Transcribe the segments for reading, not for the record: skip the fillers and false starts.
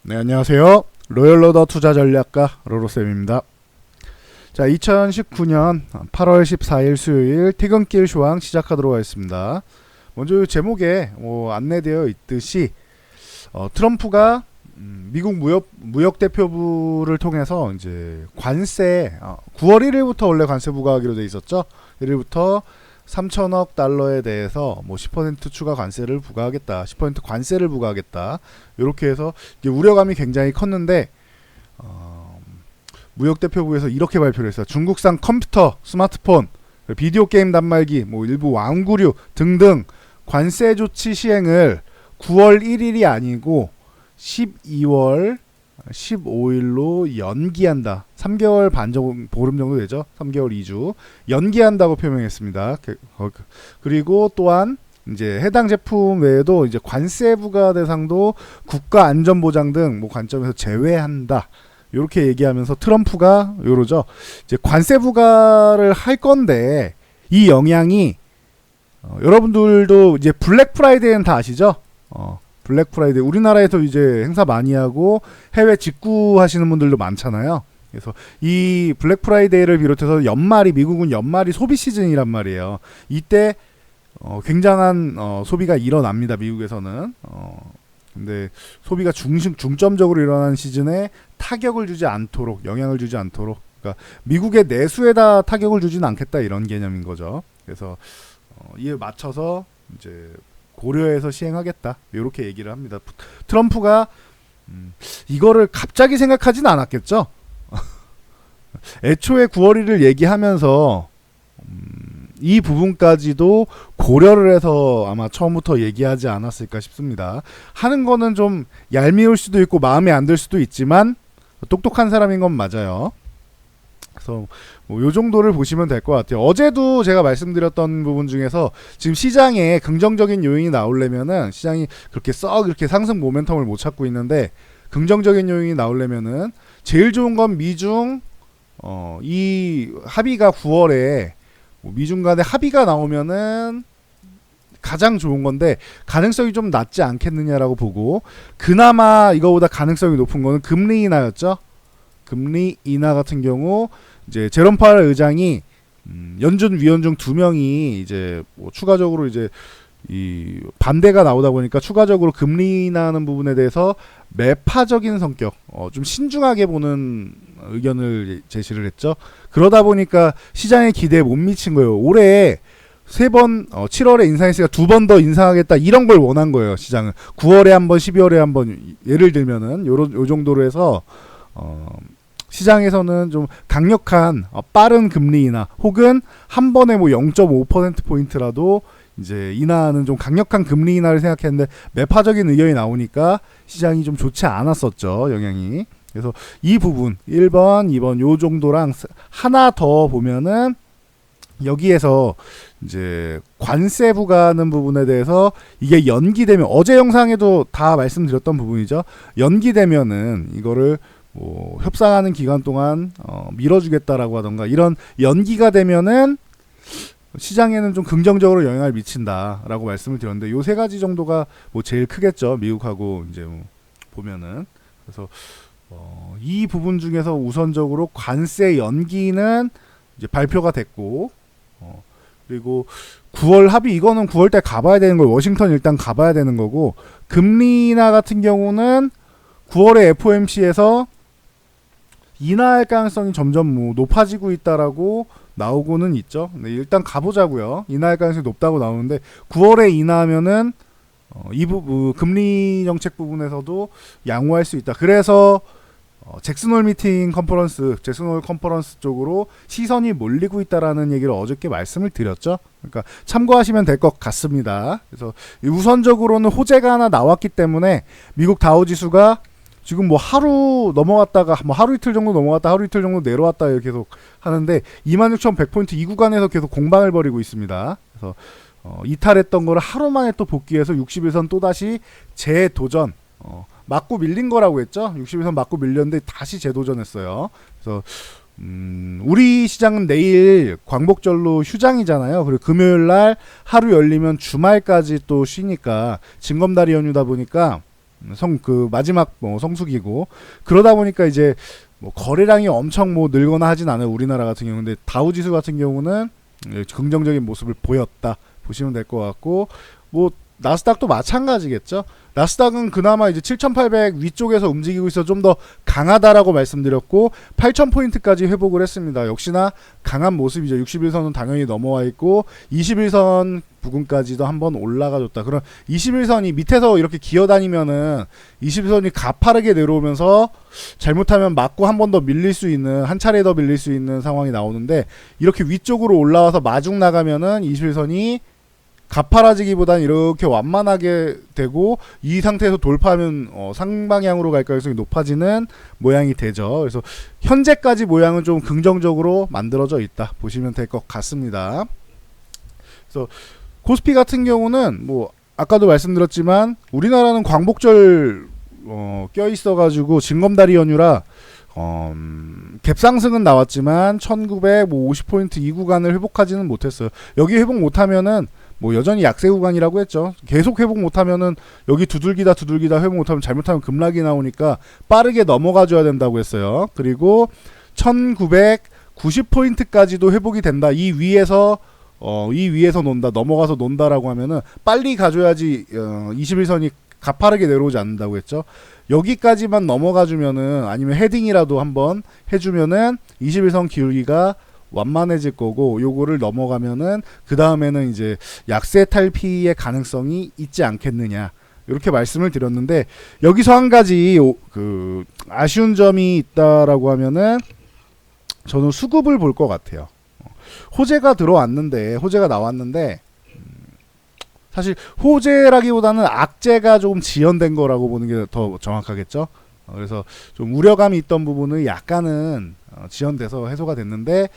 네, 안녕하세요. 로열로더 투자전략가 로로쌤입니다. 자, 2019년 8월 14일 수요일 퇴근길 쇼왕 시작하도록 하겠습니다. 먼저 제목에 안내되어 있듯이 트럼프가 미국 무역 대표부를 통해서 이제 관세 9월 1일부터 원래 관세 부과하기로 돼 있었죠. 1일부터 3천억 달러에 대해서 10% 추가 관세를 부과하겠다. 10% 관세를 부과하겠다. 이렇게 해서 이게 우려감이 굉장히 컸는데 무역대표부에서 이렇게 발표를 했어요. 중국산 컴퓨터, 스마트폰, 비디오 게임 단말기, 일부 왕구류 등등 관세 조치 시행을 9월 1일이 아니고 12월 15일로 연기한다. 3개월 반 정도, 보름 정도 되죠. 3개월 2주 연기한다고 표명했습니다. 그리고 또한 이제 해당 제품 외에도 이제 관세 부과 대상도 국가 안전 보장 등 관점에서 제외한다. 이렇게 얘기하면서 트럼프가 요러죠. 이제 관세 부과를 할 건데 이 영향이 여러분들도 이제 블랙 프라이데이는 다 아시죠? 블랙 프라이데이 우리나라에서 이제 행사 많이 하고 해외 직구하시는 분들도 많잖아요. 그래서 이 블랙 프라이데이를 비롯해서 연말이 미국은 연말이 소비 시즌이란 말이에요. 이때 굉장한 소비가 일어납니다. 미국에서는. 근데 소비가 중점적으로 일어나는 시즌에 타격을 주지 않도록, 영향을 주지 않도록, 그러니까 미국의 내수에다 타격을 주지는 않겠다, 이런 개념인 거죠. 그래서 이에 맞춰서 이제 고려해서 시행하겠다, 이렇게 얘기를 합니다. 트럼프가 이거를 갑자기 생각하진 않았겠죠. 애초에 9월 1일 얘기하면서 이 부분까지도 고려를 해서 아마 처음부터 얘기하지 않았을까 싶습니다. 하는 거는 좀 얄미울 수도 있고 마음에 안 들 수도 있지만 똑똑한 사람인 건 맞아요. 그래서 요 정도를 보시면 될 것 같아요. 어제도 제가 말씀드렸던 부분 중에서 지금 시장에 긍정적인 요인이 나오려면은 시장이 그렇게 이렇게 상승 모멘텀을 못 찾고 있는데 긍정적인 요인이 나오려면은 제일 좋은 건 미중 이 합의가 9월에 미중 간에 합의가 나오면은 가장 좋은 건데 가능성이 좀 낮지 않겠느냐라고 보고, 그나마 이거보다 가능성이 높은 거는 금리 인하였죠. 금리 인하 같은 경우 이제 제롬 파월 의장이 연준 위원 중 2명이 이제 추가적으로 이제 이 반대가 나오다 보니까 추가적으로 금리 인하하는 부분에 대해서 매파적인 성격, 좀 신중하게 보는 의견을 제시를 했죠. 그러다 보니까 시장의 기대에 못 미친 거예요. 올해 3번 7월에 인상했으니까 2번 더 인상하겠다, 이런 걸 원한 거예요. 시장은 9월에 한 번, 12월에 한 번, 예를 들면은 요 정도로 해서 시장에서는 좀 강력한 빠른 금리 인하, 혹은 한 번에 0.5%포인트라도 이제 인하는 좀 강력한 금리 인하를 생각했는데 매파적인 의견이 나오니까 시장이 좀 좋지 않았었죠, 영향이. 그래서 이 부분 1번, 2번 요 정도랑 하나 더 보면은 여기에서 이제 관세 부과하는 부분에 대해서 이게 연기되면, 어제 영상에도 다 말씀드렸던 부분이죠. 연기되면은 이거를 협상하는 기간 동안 밀어주겠다라고 하던가, 이런 연기가 되면은 시장에는 좀 긍정적으로 영향을 미친다라고 말씀을 드렸는데 요 3가지 정도가 제일 크겠죠, 미국하고 이제 보면은. 그래서 이 부분 중에서 우선적으로 관세 연기는 이제 발표가 됐고, 그리고 9월 합의, 이거는 9월달 가봐야 되는 거예요. 워싱턴 일단 가봐야 되는 거고, 금리 인하 같은 경우는 9월에 FOMC에서 인하할 가능성이 점점 높아지고 있다라고 나오고는 있죠. 네, 일단 가보자고요. 인하할 가능성이 높다고 나오는데 9월에 인하하면은 이 부분 금리 정책 부분에서도 양호할 수 있다. 그래서 잭슨홀 컨퍼런스 쪽으로 시선이 몰리고 있다라는 얘기를 어저께 말씀을 드렸죠. 그러니까 참고하시면 될 것 같습니다. 그래서 우선적으로는 호재가 하나 나왔기 때문에 미국 다우지수가 지금 하루 넘어갔다가 하루 이틀 정도 넘어갔다 하루 이틀 정도 내려왔다 이렇게 계속 하는데 26,100포인트 이 구간에서 계속 공방을 벌이고 있습니다. 그래서 이탈했던 거를 하루 만에 또 복귀해서 60일선 또다시 재도전, 맞고 밀린 거라고 했죠. 60일선 맞고 밀렸는데 다시 재도전했어요. 그래서 우리 시장은 내일 광복절로 휴장이잖아요. 그리고 금요일날 하루 열리면 주말까지 또 쉬니까 징검다리 연휴다 보니까 그 마지막 뭐 성수기고, 그러다 보니까 이제 뭐 거래량이 엄청 뭐 늘거나 하진 않아요, 우리나라 같은 경우는. 근데 다우지수 같은 경우는 긍정적인 모습을 보였다 보시면 될 것 같고, 뭐 나스닥도 마찬가지겠죠. 나스닥은 그나마 이제 7,800 위쪽에서 움직이고 있어 좀 더 강하다라고 말씀드렸고 8,000포인트까지 회복을 했습니다. 역시나 강한 모습이죠. 61선은 당연히 넘어와 있고 21선 부근까지도 한번 올라가줬다. 그럼 21선이 밑에서 이렇게 기어다니면은 21선이 가파르게 내려오면서 잘못하면 맞고 한 번 더 밀릴 수 있는, 한 차례 더 밀릴 수 있는 상황이 나오는데, 이렇게 위쪽으로 올라와서 마중 나가면은 21선이 가파라지기보단 이렇게 완만하게 되고 이 상태에서 돌파하면 상방향으로 갈 가능성이 높아지는 모양이 되죠. 그래서 현재까지 모양은 좀 긍정적으로 만들어져 있다 보시면 될 것 같습니다. 그래서 코스피 같은 경우는 뭐 아까도 말씀드렸지만 우리나라는 광복절 껴 있어가지고 징검다리 연휴라 갭상승은 나왔지만 1950포인트 이 구간을 회복하지는 못했어요. 여기 회복 못하면은 뭐 여전히 약세 구간이라고 했죠. 계속 회복 못하면은 여기 두들기다 회복 못하면 잘못하면 급락이 나오니까 빠르게 넘어가 줘야 된다고 했어요. 그리고 1990포인트까지도 회복이 된다. 이 위에서 논다, 넘어가서 논다라고 하면은 빨리 가줘야지 21선이 가파르게 내려오지 않는다고 했죠. 여기까지만 넘어가 주면은, 아니면 헤딩이라도 한번 해주면은 21선 기울기가 완만해질 거고, 요거를 넘어가면은 그 다음에는 이제 약세 탈피의 가능성이 있지 않겠느냐, 이렇게 말씀을 드렸는데, 여기서 한 가지 그 아쉬운 점이 있다라고 하면은 저는 수급을 볼 것 같아요. 호재가 나왔는데 사실 호재라기보다는 악재가 조금 지연된 거라고 보는 게 더 정확하겠죠. 그래서 좀 우려감이 있던 부분은 약간은 지연돼서 해소가 됐는데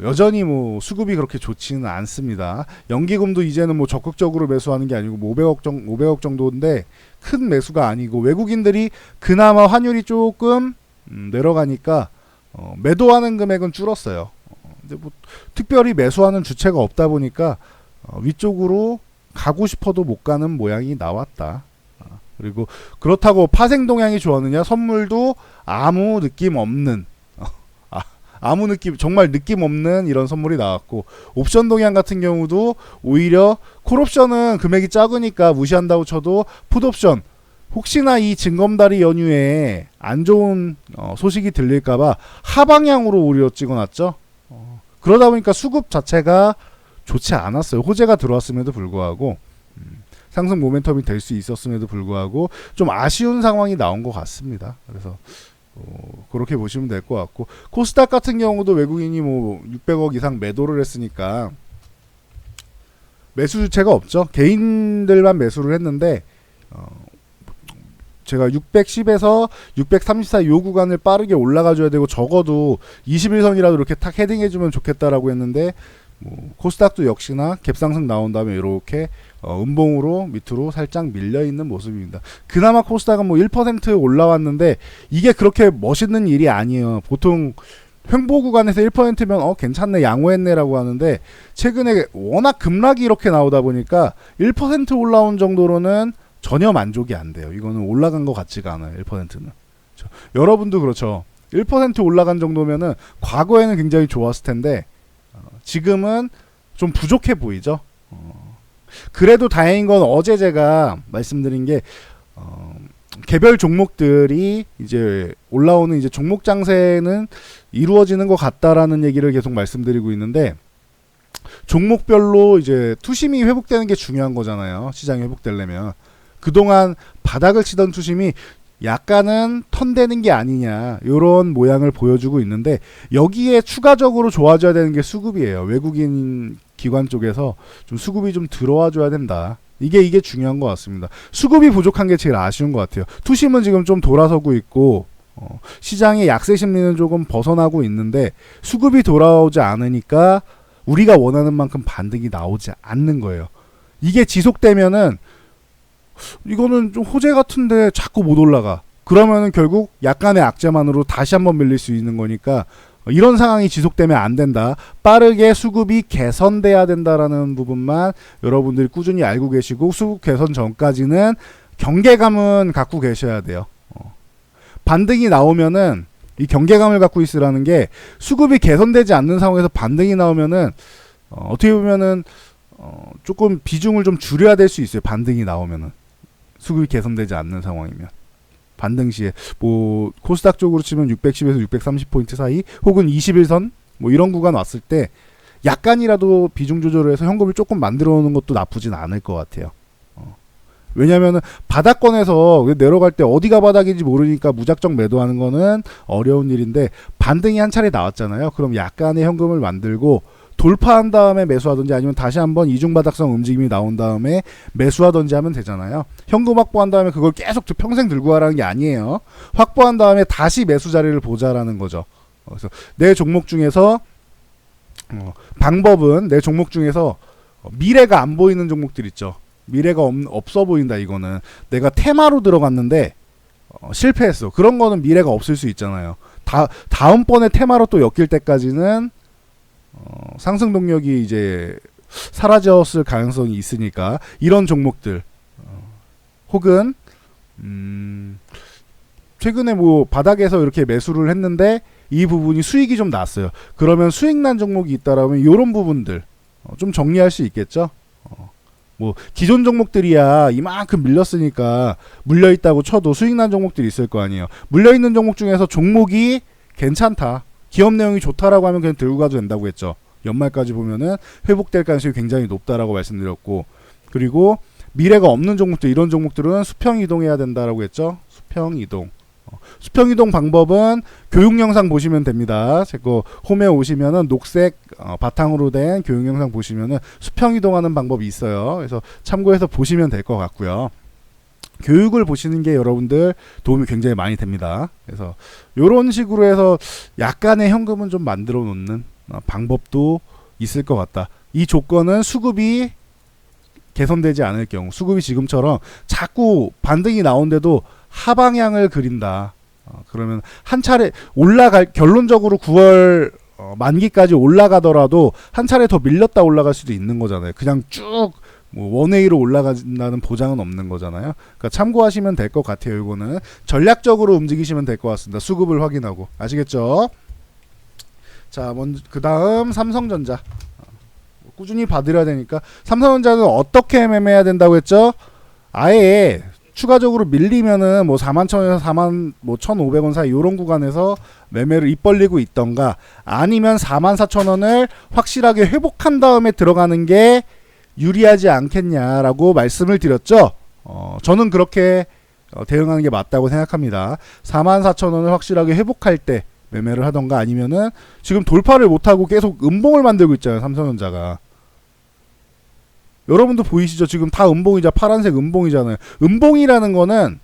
여전히 뭐 수급이 그렇게 좋지는 않습니다. 연기금도 이제는 뭐 적극적으로 매수하는 게 아니고 뭐 500억 정도인데 큰 매수가 아니고, 외국인들이 그나마 환율이 조금 내려가니까 매도하는 금액은 줄었어요. 근데 뭐 특별히 매수하는 주체가 없다 보니까 위쪽으로 가고 싶어도 못 가는 모양이 나왔다. 그리고 그렇다고 파생 동향이 좋았느냐? 선물도 아무 느낌 없는, 정말 느낌 없는 이런 선물이 나왔고, 옵션 동향 같은 경우도 오히려 콜옵션은 금액이 작으니까 무시한다고 쳐도 풋옵션, 혹시나 이 징검다리 연휴에 안 좋은 소식이 들릴까봐 하방향으로 오히려 찍어놨죠. 그러다 보니까 수급 자체가 좋지 않았어요. 호재가 들어왔음에도 불구하고, 상승 모멘텀이 될 수 있었음에도 불구하고 좀 아쉬운 상황이 나온 것 같습니다. 그래서 그렇게 보시면 될 것 같고, 코스닥 같은 경우도 외국인이 뭐 600억 이상 매도를 했으니까 매수 주체가 없죠. 개인들만 매수를 했는데 제가 610에서 634 요 구간을 빠르게 올라가 줘야 되고 적어도 21선이라도 이렇게 탁 헤딩해주면 좋겠다라고 했는데, 뭐 코스닥도 역시나 갭상승 나온 다음에 이렇게 음봉으로 밑으로 살짝 밀려있는 모습입니다. 그나마 코스닥은 뭐 1% 올라왔는데 이게 그렇게 멋있는 일이 아니에요. 보통 횡보 구간에서 1%면 괜찮네, 양호했네 라고 하는데, 최근에 워낙 급락이 이렇게 나오다 보니까 1% 올라온 정도로는 전혀 만족이 안 돼요. 이거는 올라간 것 같지가 않아요. 1%는. 여러분도 그렇죠. 1% 올라간 정도면은 과거에는 굉장히 좋았을 텐데 지금은 좀 부족해 보이죠. 그래도 다행인 건 어제 제가 말씀드린 게 개별 종목들이 이제 올라오는 이제 종목 장세는 이루어지는 것 같다라는 얘기를 계속 말씀드리고 있는데, 종목별로 이제 투심이 회복되는 게 중요한 거잖아요. 시장이 회복되려면. 그동안 바닥을 치던 투심이 약간은 턴되는 게 아니냐, 이런 모양을 보여주고 있는데, 여기에 추가적으로 좋아져야 되는 게 수급이에요. 외국인 기관 쪽에서 좀 수급이 좀 들어와 줘야 된다. 이게 중요한 것 같습니다. 수급이 부족한 게 제일 아쉬운 것 같아요. 투심은 지금 좀 돌아서고 있고 시장의 약세 심리는 조금 벗어나고 있는데, 수급이 돌아오지 않으니까 우리가 원하는 만큼 반등이 나오지 않는 거예요. 이게 지속되면은 이거는 좀 호재 같은데 자꾸 못 올라가. 그러면은 결국 약간의 악재만으로 다시 한번 밀릴 수 있는 거니까, 이런 상황이 지속되면 안 된다. 빠르게 수급이 개선돼야 된다라는 부분만 여러분들이 꾸준히 알고 계시고, 수급 개선 전까지는 경계감은 갖고 계셔야 돼요. 반등이 나오면은 이 경계감을 갖고 있으라는 게 수급이 개선되지 않는 상황에서 반등이 나오면은 어떻게 보면은 조금 비중을 좀 줄여야 될 수 있어요. 반등이 나오면은 수급이 개선되지 않는 상황이면 반등 시에 뭐 코스닥 쪽으로 치면 610에서 630포인트 사이 혹은 21선 뭐 이런 구간 왔을 때 약간이라도 비중 조절을 해서 현금을 조금 만들어 놓는 것도 나쁘진 않을 것 같아요. 왜냐면은 바닥권에서 내려갈 때 어디가 바닥인지 모르니까 무작정 매도하는 거는 어려운 일인데 반등이 한 차례 나왔잖아요. 그럼 약간의 현금을 만들고 돌파한 다음에 매수하든지 아니면 다시 한번 이중바닥성 움직임이 나온 다음에 매수하든지 하면 되잖아요. 현금 확보한 다음에 그걸 계속 평생 들고 가라는 게 아니에요. 확보한 다음에 다시 매수 자리를 보자라는 거죠. 그래서 내 종목 중에서 방법은 내 종목 중에서 미래가 안 보이는 종목들 있죠. 미래가 없어 보인다. 이거는 내가 테마로 들어갔는데 실패했어. 그런 거는 미래가 없을 수 있잖아요. 다음번에 테마로 또 엮일 때까지는 상승 동력이 이제 사라졌을 가능성이 있으니까 이런 종목들 혹은 최근에 뭐 바닥에서 이렇게 매수를 했는데 이 부분이 수익이 좀 났어요. 그러면 수익 난 종목이 있다라면 이런 부분들 좀 정리할 수 있겠죠. 뭐 기존 종목들이야 이만큼 밀렸으니까 물려있다고 쳐도 수익 난 종목들이 있을 거 아니에요. 물려있는 종목 중에서 종목이 괜찮다, 기업 내용이 좋다라고 하면 그냥 들고 가도 된다고 했죠. 연말까지 보면은 회복될 가능성이 굉장히 높다라고 말씀드렸고, 그리고 미래가 없는 종목들, 이런 종목들은 수평 이동해야 된다라고 했죠. 수평 이동. 수평 이동 방법은 교육 영상 보시면 됩니다. 제 거 홈에 오시면은 녹색 바탕으로 된 교육 영상 보시면은 수평 이동하는 방법이 있어요. 그래서 참고해서 보시면 될 것 같고요. 교육을 보시는 게 여러분들 도움이 굉장히 많이 됩니다. 그래서 이런 식으로 해서 약간의 현금은 좀 만들어 놓는 방법도 있을 것 같다. 이 조건은 수급이 개선되지 않을 경우, 수급이 지금처럼 자꾸 반등이 나온데도 하방향을 그린다. 그러면 한 차례 결론적으로 9월 만기까지 올라가더라도 한 차례 더 밀렸다 올라갈 수도 있는 거잖아요. 그냥 쭉 뭐 원웨이로 올라간다는 보장은 없는 거잖아요. 그러니까 참고하시면 될 것 같아요. 이거는 전략적으로 움직이시면 될 것 같습니다. 수급을 확인하고. 아시겠죠? 자, 먼저 그 다음 삼성전자. 꾸준히 받으려야 되니까 삼성전자는 어떻게 매매해야 된다고 했죠? 아예 추가적으로 밀리면은 뭐 41,000원에서 41,500원 사이 이런 구간에서 매매를 입 벌리고 있던가, 아니면 44,000원을 확실하게 회복한 다음에 들어가는 게 유리하지 않겠냐라고 말씀을 드렸죠. 저는 그렇게 대응하는 게 맞다고 생각합니다. 44,000원을 확실하게 회복할 때 매매를 하던가, 아니면은 지금 돌파를 못하고 계속 음봉을 만들고 있잖아요. 삼성전자가. 여러분도 보이시죠? 지금 다 음봉이자 파란색 음봉이잖아요. 음봉이라는 거는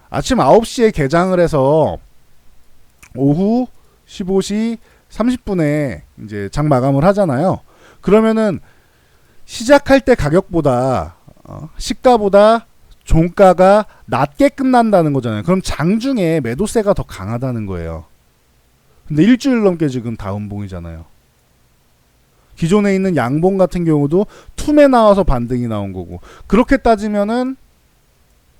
아침 9시에 개장을 해서 오후 15시 30분에 이제 장 마감을 하잖아요. 그러면은 시작할 때 가격보다 시가보다 종가가 낮게 끝난다는 거잖아요. 그럼 장중에 매도세가 더 강하다는 거예요. 근데 일주일 넘게 지금 다 음봉이잖아요. 기존에 있는 양봉 같은 경우도 툼에 나와서 반등이 나온 거고, 그렇게 따지면은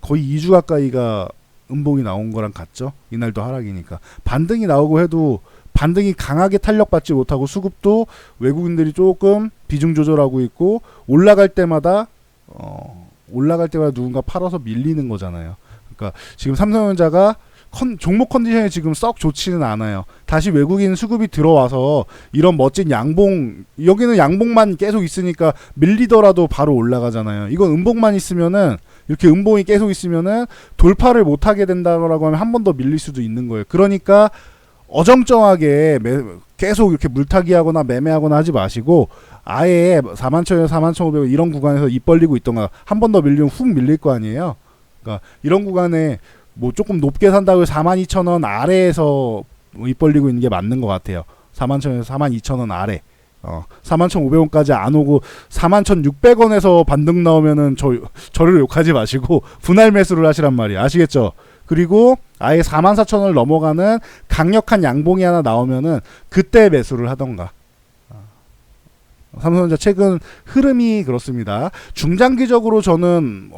거의 2주 가까이가 음봉이 나온 거랑 같죠. 이날도 하락이니까. 반등이 나오고 해도 반등이 강하게 탄력받지 못하고 수급도 외국인들이 조금 비중 조절하고 있고, 올라갈 때마다 누군가 팔아서 밀리는 거잖아요. 그러니까 지금 삼성전자가 종목 컨디션이 지금 썩 좋지는 않아요. 다시 외국인 수급이 들어와서 이런 멋진 양봉, 여기는 양봉만 계속 있으니까 밀리더라도 바로 올라가잖아요. 이건 음봉만 있으면은, 이렇게 음봉이 계속 있으면은 돌파를 못하게 된다고 하면 한 번 더 밀릴 수도 있는 거예요. 그러니까 어정쩡하게 계속 이렇게 물타기 하거나 매매하거나 하지 마시고, 아예 41,000원, 41,500원 이런 구간에서 입 벌리고 있던가, 한 번 더 밀리면 훅 밀릴 거 아니에요. 그러니까 이런 구간에 뭐 조금 높게 산다고 42,000원 아래에서 입 벌리고 있는 게 맞는 것 같아요. 41,000원에서 42,000원 아래. 41,500원까지 안 오고 41,600원에서 반등 나오면은 저를 욕하지 마시고 분할 매수를 하시란 말이에요. 아시겠죠? 그리고 아예 44,000원을 넘어가는 강력한 양봉이 하나 나오면은 그때 매수를 하던가. 삼성전자 최근 흐름이 그렇습니다. 중장기적으로 저는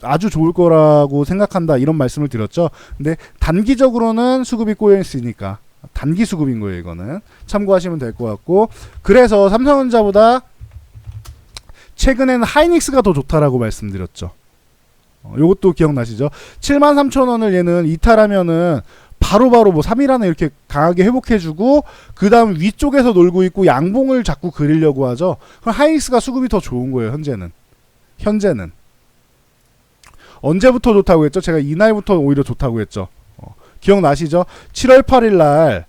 아주 좋을 거라고 생각한다 이런 말씀을 드렸죠. 근데 단기적으로는 수급이 꼬여 있으니까 단기 수급인 거예요. 이거는 참고하시면 될 것 같고, 그래서 삼성전자보다 최근에는 하이닉스가 더 좋다라고 말씀드렸죠. 요것도 기억나시죠? 73,000원을 얘는 이탈하면은 바로바로 뭐 3일 안에 이렇게 강하게 회복해주고, 그 다음 위쪽에서 놀고 있고 양봉을 자꾸 그리려고 하죠. 그럼 하이닉스가 수급이 더 좋은 거예요. 현재는 언제부터 좋다고 했죠? 제가 이날부터 오히려 좋다고 했죠. 기억나시죠? 7월 8일 날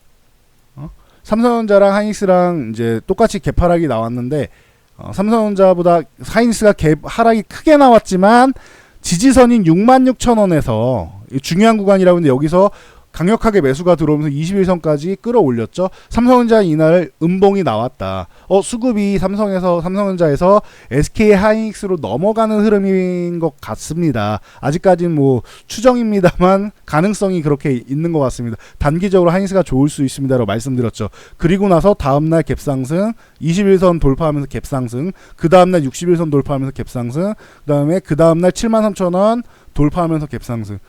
삼성전자랑 하이닉스랑 이제 똑같이 개파락이 나왔는데, 삼성전자보다 하이닉스가 하락이 크게 나왔지만 지지선인 66,000원에서 중요한 구간이라고 했는데 여기서 강력하게 매수가 들어오면서 21선까지 끌어올렸죠. 삼성전자 이날 음봉이 나왔다. 수급이 삼성전자에서 SK 하이닉스로 넘어가는 흐름인 것 같습니다. 아직까지는 뭐 추정입니다만 가능성이 그렇게 있는 것 같습니다. 단기적으로 하이닉스가 좋을 수 있습니다라고 말씀드렸죠. 그리고 나서 다음날 갭상승, 21선 돌파하면서 갭상승, 그 다음날 61선 돌파하면서 갭상승, 그 다음날 73,000원 돌파하면서 갭상승.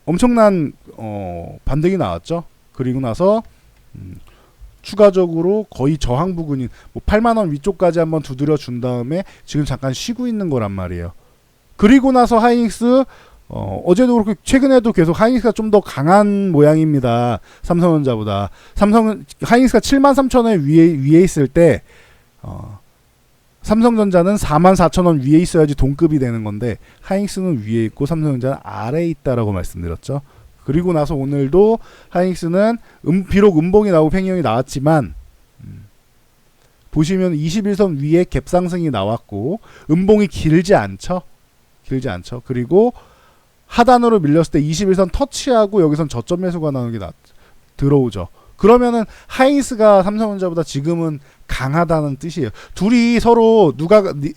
엄청난 반등이 나왔죠. 그리고 나서 추가적으로 거의 저항 부근인 뭐 8만원 위쪽까지 한번 두드려 준 다음에 지금 잠깐 쉬고 있는 거란 말이에요. 그리고 나서 하이닉스 어제도 그렇고 최근에도 계속 하이닉스가 좀 더 강한 모양입니다. 삼성전자보다. 하이닉스가 73,000원 위에 있을 때 삼성전자는 44,000원 위에 있어야지 동급이 되는 건데 하이닉스는 위에 있고 삼성전자는 아래에 있다라고 말씀드렸죠. 그리고 나서 오늘도 하이닉스는 비록 음봉이 나오고 팽형이 나왔지만 보시면 21선 위에 갭상승이 나왔고 음봉이 길지 않죠. 그리고 하단으로 밀렸을 때 21선 터치하고 여기선 저점 매수가 나오는 게 들어오죠. 그러면은 하이닉스가 삼성전자보다 지금은 강하다는 뜻이에요. 둘이 서로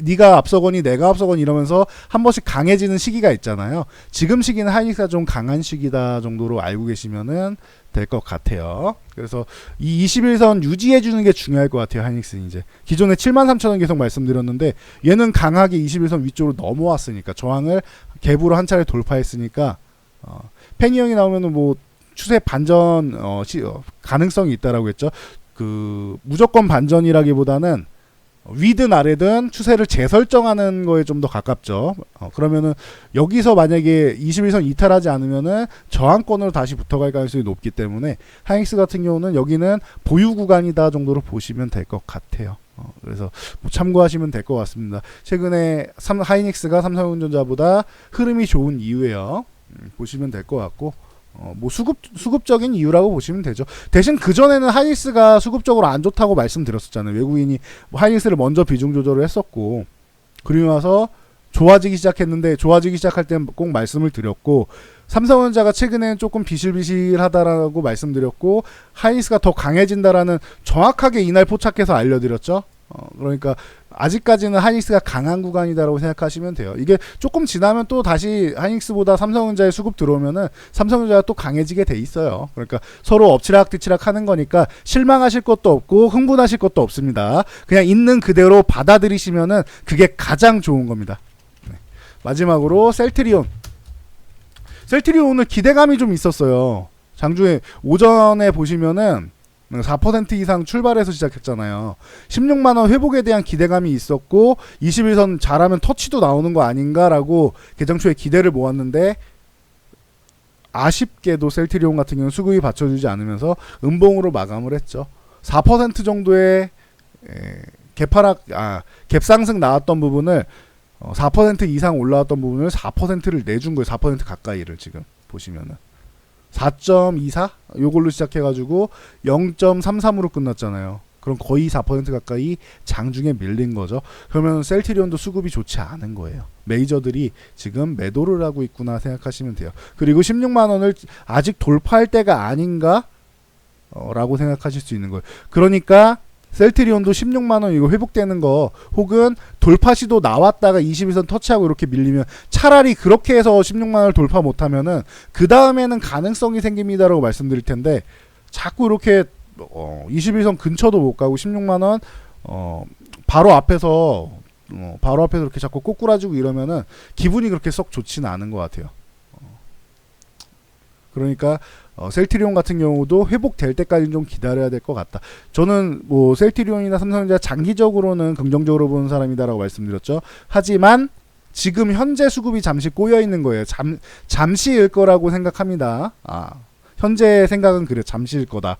네가 앞서거니 내가 앞서거니 이러면서 한 번씩 강해지는 시기가 있잖아요. 지금 시기는 하이닉스가 좀 강한 시기다 정도로 알고 계시면은 될 것 같아요. 그래서 이 21선 유지해 주는 게 중요할 것 같아요. 하이닉스는 이제 기존에 73,000원 계속 말씀드렸는데 얘는 강하게 21선 위쪽으로 넘어왔으니까 저항을 갭으로 한 차례 돌파했으니까 팽이형이 나오면은 뭐 추세 반전 가능성이 있다라고 했죠. 무조건 반전이라기보다는 위든 아래든 추세를 재설정하는 거에 좀 더 가깝죠. 그러면은 여기서 만약에 21선 이탈하지 않으면은 저항권으로 다시 붙어갈 가능성이 높기 때문에 하이닉스 같은 경우는 여기는 보유 구간이다 정도로 보시면 될 것 같아요. 그래서 뭐 참고하시면 될 것 같습니다. 최근에 하이닉스가 삼성전자보다 흐름이 좋은 이유예요. 보시면 될 것 같고, 뭐 수급적인 이유라고 보시면 되죠. 대신 그전에는 하이닉스가 수급적으로 안 좋다고 말씀드렸었잖아요. 외국인이 뭐 하이닉스를 먼저 비중 조절을 했었고, 그리고 나서 좋아지기 시작할 때는 꼭 말씀을 드렸고, 삼성전자가 최근에는 조금 비실비실하다라고 말씀드렸고, 하이닉스가 더 강해진다라는 정확하게 이날 포착해서 알려드렸죠. 그러니까 아직까지는 하이닉스가 강한 구간이다라고 생각하시면 돼요. 이게 조금 지나면 또 다시 하이닉스보다 삼성전자의 수급 들어오면은 삼성전자가 또 강해지게 돼 있어요. 그러니까 서로 엎치락뒤치락 하는 거니까 실망하실 것도 없고 흥분하실 것도 없습니다. 그냥 있는 그대로 받아들이시면은 그게 가장 좋은 겁니다. 네. 마지막으로 셀트리온 오늘 기대감이 좀 있었어요. 장중에 오전에 보시면은 4% 이상 출발해서 시작했잖아요. 16만원 회복에 대한 기대감이 있었고 21선 잘하면 터치도 나오는 거 아닌가라고 개장 초에 기대를 모았는데, 아쉽게도 셀트리온 같은 경우는 수급이 받쳐주지 않으면서 음봉으로 마감을 했죠. 4% 정도의 갭상승 나왔던 부분을 4% 이상 올라왔던 부분을 4%를 내준 거예요. 4% 가까이를 지금 보시면은 4.24 요걸로 시작해가지고 0.33으로 끝났잖아요. 그럼 거의 4% 가까이 장중에 밀린 거죠. 그러면 셀트리온도 수급이 좋지 않은 거예요. 메이저들이 지금 매도를 하고 있구나 생각하시면 돼요. 그리고 16만원을 아직 돌파할 때가 아닌가? 라고 생각하실 수 있는 거예요. 그러니까 셀트리온도 16만원 이거 회복되는 거, 혹은 돌파 시도 나왔다가 21선 터치하고 이렇게 밀리면 차라리 그렇게 해서 16만원을 돌파 못하면은 그 다음에는 가능성이 생깁니다라고 말씀드릴 텐데, 자꾸 이렇게 21선 근처도 못 가고 16만원 바로 앞에서 이렇게 자꾸 꼬꾸라지고 이러면은 기분이 그렇게 썩 좋지는 않은 것 같아요. 그러니까 셀트리온 같은 경우도 회복될 때까지는 좀 기다려야 될 것 같다. 저는 뭐 셀트리온이나 삼성전자 장기적으로는 긍정적으로 보는 사람이다라고 말씀드렸죠. 하지만 지금 현재 수급이 잠시 꼬여 있는 거예요. 잠시일 거라고 생각합니다. 현재 생각은 그래, 잠시일 거다.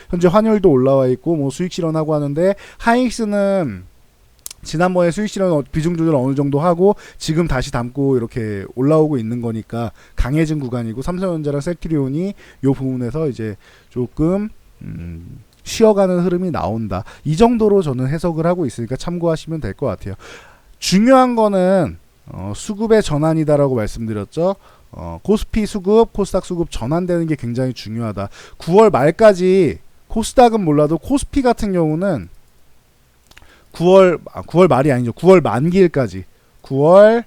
현재 환율도 올라와 있고 뭐 수익 실현하고 하는데, 하이닉스는 지난번에 수익 실현 비중 조절 어느 정도 하고 지금 다시 담고 이렇게 올라오고 있는 거니까 강해진 구간이고, 삼성전자랑 셀트리온이 요 부분에서 이제 조금 쉬어가는 흐름이 나온다. 이 정도로 저는 해석을 하고 있으니까 참고하시면 될 것 같아요. 중요한 거는 수급의 전환이다라고 말씀드렸죠. 코스피 수급, 코스닥 수급 전환되는 게 굉장히 중요하다. 9월 말까지 코스닥은 몰라도 코스피 같은 경우는 9월 말이 아니죠. 9월 만기일까지. 9월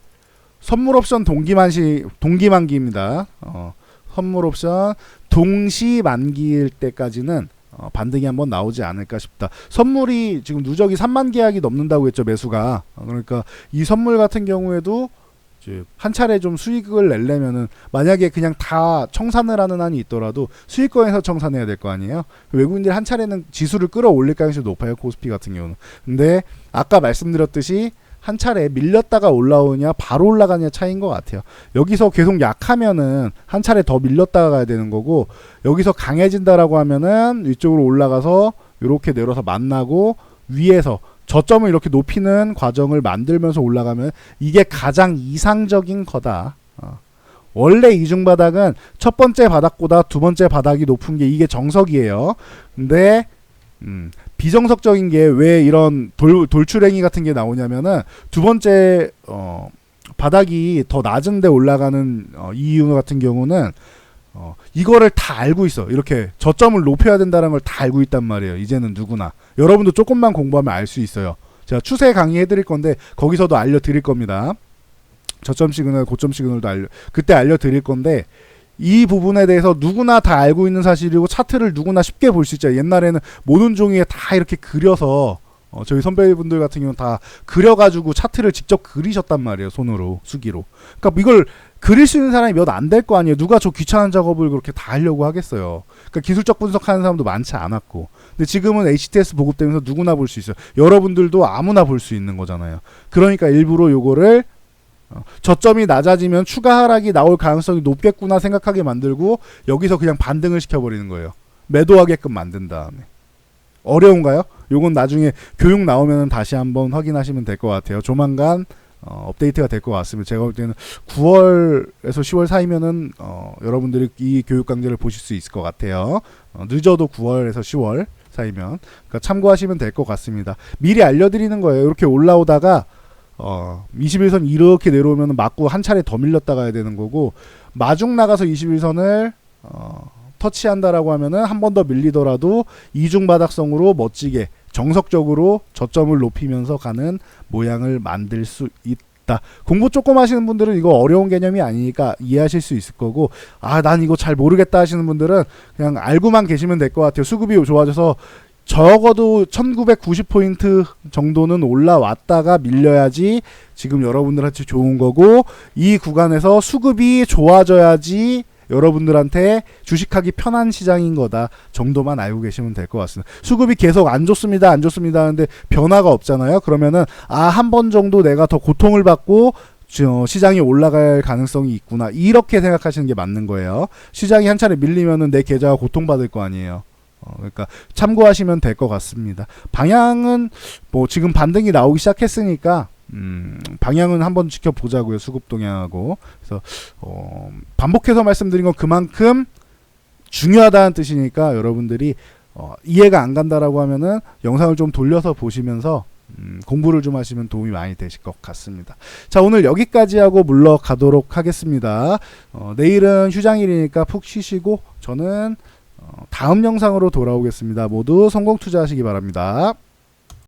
선물 옵션 동기만기입니다. 선물 옵션 동시 만기일 때까지는 반등이 한번 나오지 않을까 싶다. 선물이 지금 누적이 3만 계약이 넘는다고 했죠, 매수가. 그러니까 이 선물 같은 경우에도 한 차례 좀 수익을 내려면은, 만약에 그냥 다 청산을 하는 한이 있더라도 수익권에서 청산해야 될 거 아니에요. 외국인들이 한 차례는 지수를 끌어올릴 가능성이 높아요, 코스피 같은 경우는. 근데 아까 말씀드렸듯이 한 차례 밀렸다가 올라오냐 바로 올라가냐 차이인 것 같아요. 여기서 계속 약하면은 한 차례 더 밀렸다가 가야 되는 거고, 여기서 강해진다라고 하면은 위쪽으로 올라가서 이렇게 내려서 만나고 위에서 저점을 이렇게 높이는 과정을 만들면서 올라가면 이게 가장 이상적인 거다. 원래 이중바닥은 첫 번째 바닥보다 두 번째 바닥이 높은 게 이게 정석이에요. 근데 비정석적인 게 왜 이런 돌출행위 같은 게 나오냐면은, 두 번째 바닥이 더 낮은데 올라가는 이유 같은 경우는 이거를 다 알고 있어. 이렇게 저점을 높여야 된다는 걸 다 알고 있단 말이에요. 이제는 누구나. 여러분도 조금만 공부하면 알 수 있어요. 제가 추세 강의 해드릴 건데 거기서도 알려드릴 겁니다. 저점 시그널, 고점 시그널도 그때 알려드릴 건데, 이 부분에 대해서 누구나 다 알고 있는 사실이고 차트를 누구나 쉽게 볼 수 있죠. 옛날에는 모든 종이에 다 이렇게 그려서 저희 선배분들 같은 경우는 다 그려가지고 차트를 직접 그리셨단 말이에요. 손으로, 수기로. 그러니까 이걸 그릴 수 있는 사람이 몇 안 될 거 아니에요. 누가 저 귀찮은 작업을 그렇게 다 하려고 하겠어요. 그러니까 기술적 분석하는 사람도 많지 않았고. 근데 지금은 HTS 보급되면서 누구나 볼 수 있어요. 여러분들도 아무나 볼 수 있는 거잖아요. 그러니까 일부러 요거를 저점이 낮아지면 추가 하락이 나올 가능성이 높겠구나 생각하게 만들고 여기서 그냥 반등을 시켜버리는 거예요. 매도하게끔 만든 다음에. 어려운가요? 요건 나중에 교육 나오면 다시 한번 확인하시면 될 것 같아요. 조만간 업데이트가 될 것 같습니다. 제가 볼 때는 9월에서 10월 사이면은 여러분들이 이 교육 강좌를 보실 수 있을 것 같아요. 늦어도 9월에서 10월 사이면. 그러니까 참고하시면 될 것 같습니다. 미리 알려드리는 거예요. 이렇게 올라오다가 21선 이렇게 내려오면 맞고 한 차례 더 밀렸다 가야 되는 거고, 마중 나가서 21선을 터치한다라고 하면은 한 번 더 밀리더라도 이중바닥성으로 멋지게 정석적으로 저점을 높이면서 가는 모양을 만들 수 있다. 공부 조금 하시는 분들은 이거 어려운 개념이 아니니까 이해하실 수 있을 거고, 난 이거 잘 모르겠다 하시는 분들은 그냥 알고만 계시면 될 것 같아요. 수급이 좋아져서 적어도 1990포인트 정도는 올라왔다가 밀려야지 지금 여러분들한테 좋은 거고, 이 구간에서 수급이 좋아져야지 여러분들한테 주식하기 편한 시장인 거다 정도만 알고 계시면 될 것 같습니다. 수급이 계속 안 좋습니다 하는데 변화가 없잖아요. 그러면은 한 번 정도 내가 더 고통을 받고 시장이 올라갈 가능성이 있구나, 이렇게 생각하시는 게 맞는 거예요. 시장이 한 차례 밀리면은 내 계좌가 고통받을 거 아니에요. 그러니까 참고하시면 될 것 같습니다. 방향은 뭐 지금 반등이 나오기 시작했으니까 방향은 한번 지켜보자고요. 수급 동향하고. 그래서 반복해서 말씀드린 건 그만큼 중요하다는 뜻이니까 여러분들이 이해가 안 간다라고 하면은 영상을 좀 돌려서 보시면서 공부를 좀 하시면 도움이 많이 되실 것 같습니다. 자, 오늘 여기까지 하고 물러가도록 하겠습니다. 내일은 휴장일이니까 푹 쉬시고 저는 다음 영상으로 돌아오겠습니다. 모두 성공 투자하시기 바랍니다.